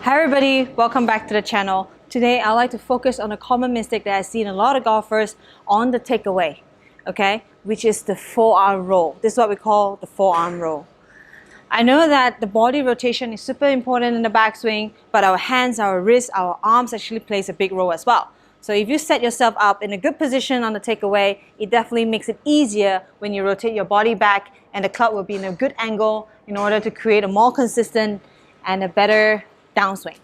Hi everybody, welcome back to the channel. Today I'd like to focus on a common mistake that I see in a lot of golfers on the takeaway, okay, which is the forearm roll. This is what we call the forearm roll. I know that the body rotation is super important in the backswing, but our hands, our wrists, our arms actually plays a big role as well. So if you set yourself up in a good position on the takeaway, it definitely makes it easier when you rotate your body back, and the club will be in a good angle in order to create a more consistent and a better downswing.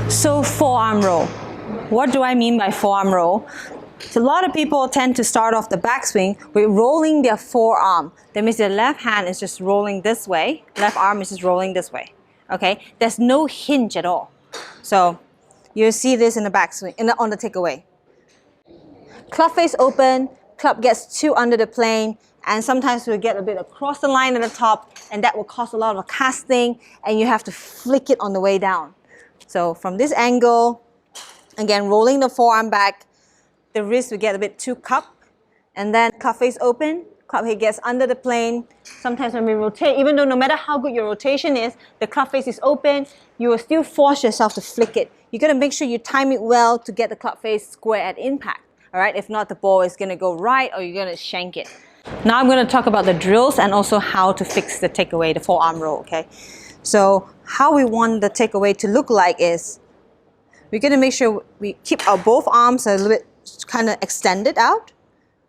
So forearm roll. What do I mean by forearm roll? So a lot of people tend to start off the backswing with rolling their forearm. That means their left hand is just rolling this way, left arm is just rolling this way. Okay, there's no hinge at all. So you see this in the backswing, on the takeaway. Club face open, club gets too under the plane, and sometimes we get a bit across the line at the top, and that will cause a lot of casting, and you have to flick it on the way down. So from this angle, again, rolling the forearm back, the wrist will get a bit too cupped, and then club face open, club head gets under the plane. Sometimes when we rotate, even though no matter how good your rotation is, the club face is open, you will still force yourself to flick it. You gotta make sure you time it well to get the club face square at impact. All right, if not, the ball is gonna go right or you're gonna shank it. Now I'm gonna talk about the drills and also how to fix the takeaway, the forearm roll, okay? So how we want the takeaway to look like is, we're gonna make sure we keep our both arms a little bit kind of extended out.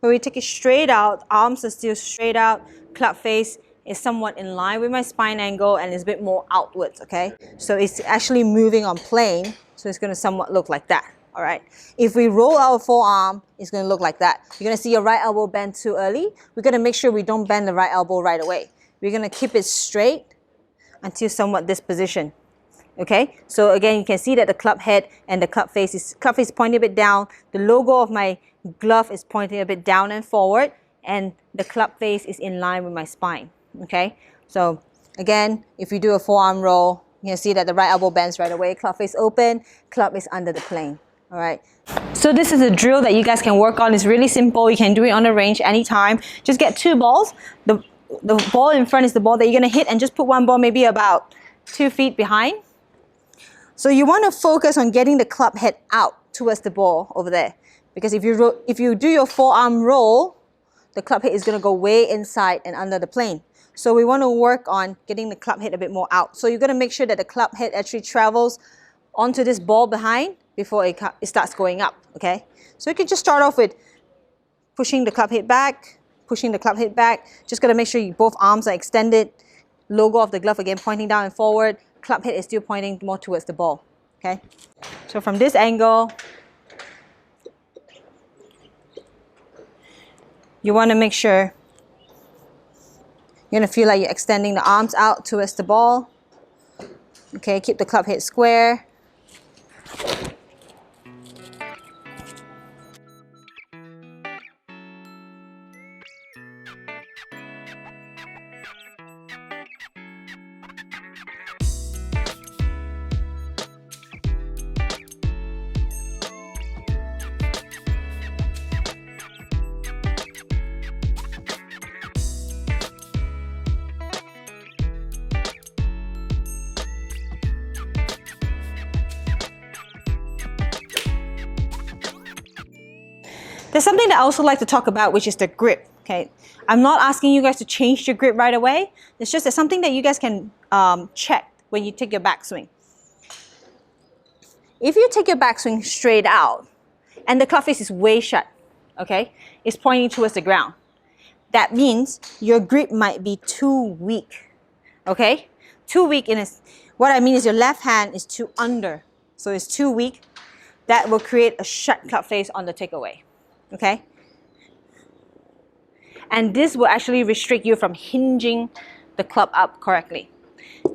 When we take it straight out, arms are still straight out, club face is somewhat in line with my spine angle and is a bit more outwards, okay? So it's actually moving on plane, so it's gonna somewhat look like that, all right? If we roll our forearm, it's gonna look like that. You're gonna see your right elbow bend too early. We're gonna make sure we don't bend the right elbow right away. We're gonna keep it straight until somewhat this position. Okay, so again, you can see that the club head and the club face is pointing a bit down. The logo of my glove is pointing a bit down and forward, and the club face is in line with my spine. Okay, so again, if you do a forearm roll, you can see that the right elbow bends right away, club face open, club is under the plane. All right, so this is a drill that you guys can work on. It's really simple. You can do it on the range anytime. Just get two balls. The ball in front is the ball that you're gonna hit, and just put one ball maybe about 2 feet behind. So you want to focus on getting the club head out towards the ball over there, because if you do your forearm roll, the club head is going to go way inside and under the plane. So we want to work on getting the club head a bit more out. So you're going to make sure that the club head actually travels onto this ball behind before it starts going up, okay? So you can just start off with pushing the club head back, pushing the club head back. Just got to make sure both arms are extended. Logo of the glove again pointing down and forward. Club head is still pointing more towards the ball, okay? So from this angle, you want to make sure you're going to feel like you're extending the arms out towards the ball. Okay, keep the club head square. There's something that I also like to talk about, which is the grip, okay? I'm not asking you guys to change your grip right away. It's just something that you guys can check when you take your backswing. If you take your backswing straight out and the club face is way shut, okay? It's pointing towards the ground. That means your grip might be too weak, okay? Too weak what I mean is your left hand is too under. So it's too weak. That will create a shut club face on the takeaway. Okay, and this will actually restrict you from hinging the club up correctly.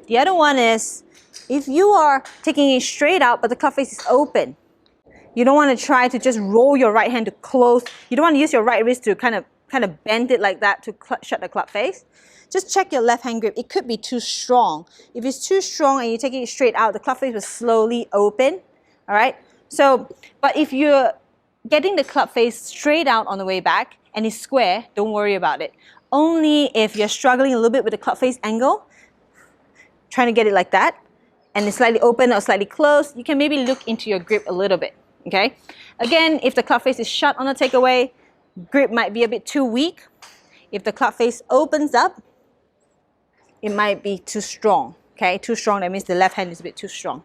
The other one is, if you are taking it straight out but the club face is open, you don't want to try to just roll your right hand to close. You don't want to use your right wrist to kind of kind of bend it like that to shut the club face. Just check your left hand grip. It could be too strong. If it's too strong and you take it straight out, the club face will slowly open. All right. So, but if you're getting the club face straight out on the way back and it's square, don't worry about it. Only if you're struggling a little bit with the club face angle, trying to get it like that, and it's slightly open or slightly closed, you can maybe look into your grip a little bit, okay? Again, if the club face is shut on the takeaway, grip might be a bit too weak. If the club face opens up, it might be too strong, okay? Too strong, that means the left hand is a bit too strong.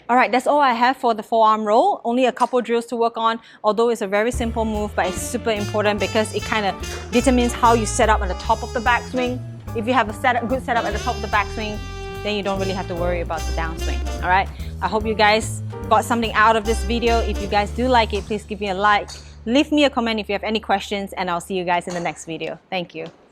All right, that's all I have for the forearm roll. Only a couple drills to work on, although it's a very simple move, but it's super important because it kind of determines how you set up at the top of the backswing. If you have a good setup at the top of the backswing, then you don't really have to worry about the downswing. All right, I hope you guys got something out of this video. If you guys do like it, please give me a like. Leave me a comment if you have any questions, and I'll see you guys in the next video. Thank you.